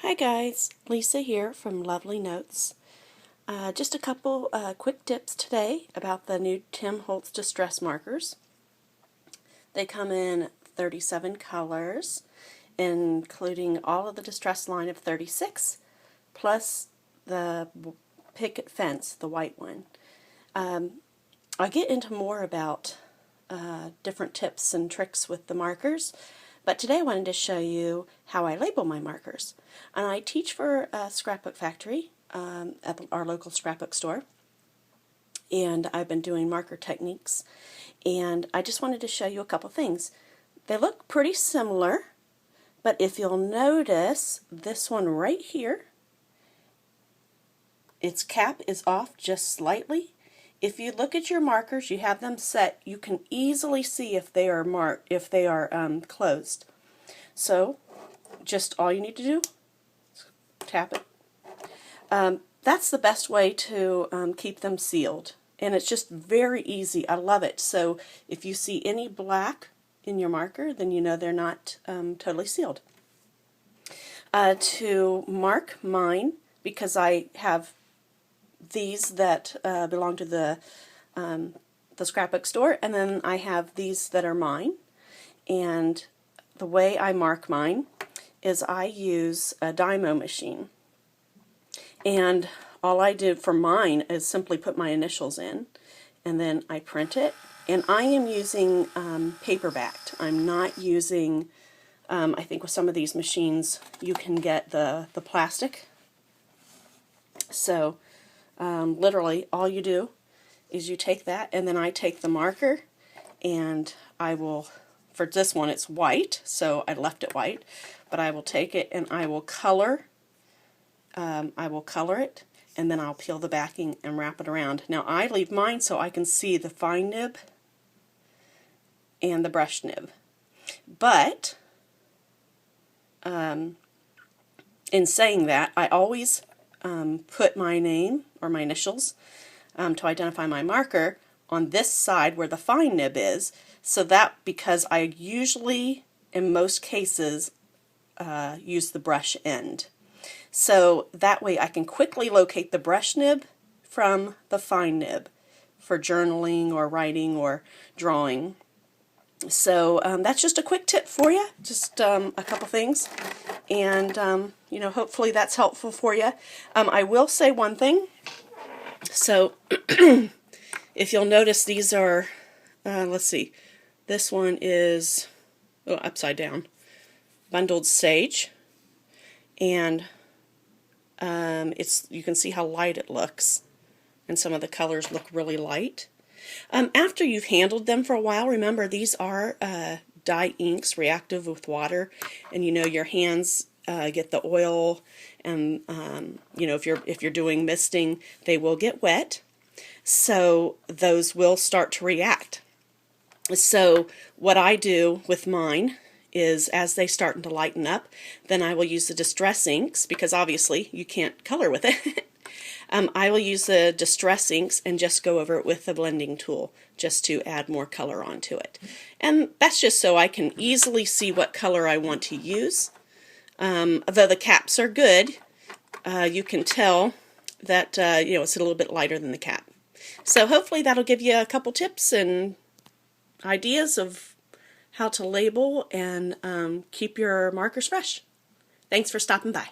Hi guys, Lisa here from Lovely Notes. Just a couple quick tips today about the new Tim Holtz Distress Markers. They come in 37 colors, including all of the Distress line of 36, plus the Picket Fence, the white one. I'll get into more about different tips and tricks with the markers, but today I wanted to show you how I label my markers. And I teach for a scrapbook factory at our local scrapbook store, and I've been doing marker techniques, and I just wanted to show you a couple things. They look pretty similar, but if you'll notice this one right here, its cap is off just slightly. If you look at your markers, you have them set, you can easily see if they are closed. So just all you need to do is tap it. That's the best way to keep them sealed, and it's just very easy. I love it. So if you see any black in your marker, then you know they're not totally sealed. To mark mine, because I have these that belong to the scrapbook store, and then I have these that are mine. And the way I mark mine is I use a Dymo machine, and all I did for mine is simply put my initials in, and then I print it. And I am using paper-backed. I'm not using, I think with some of these machines you can get the plastic. So literally all you do is you take that, and then I take the marker, and I will, for this one it's white, so I left it white, but I will take it and I will color it, and then I'll peel the backing and wrap it around. Now I leave mine so I can see the fine nib and the brush nib, but in saying that, I always put my name or my initials to identify my marker on this side where the fine nib is, so that, because I usually in most cases use the brush end, so that way I can quickly locate the brush nib from the fine nib for journaling or writing or drawing. So that's just a quick tip for you, just a couple things, and you know, hopefully that's helpful for you. I will say one thing. So if you'll notice, these are let's see, this one is upside down, bundled sage, and you can see how light it looks, and some of the colors look really light. After you've handled them for a while, remember these are dye inks, reactive with water, and you know your hands get the oil, and you know, if you're doing misting, they will get wet, so those will start to react. So what I do with mine is, as they start to lighten up, then I will use the Distress inks, because obviously you can't color with it. I will use the Distress inks and just go over it with the blending tool just to add more color onto it. And that's just so I can easily see what color I want to use. Though the caps are good, you can tell that you know, it's a little bit lighter than the cap. So hopefully that'll give you a couple tips and ideas of how to label and keep your markers fresh. Thanks for stopping by.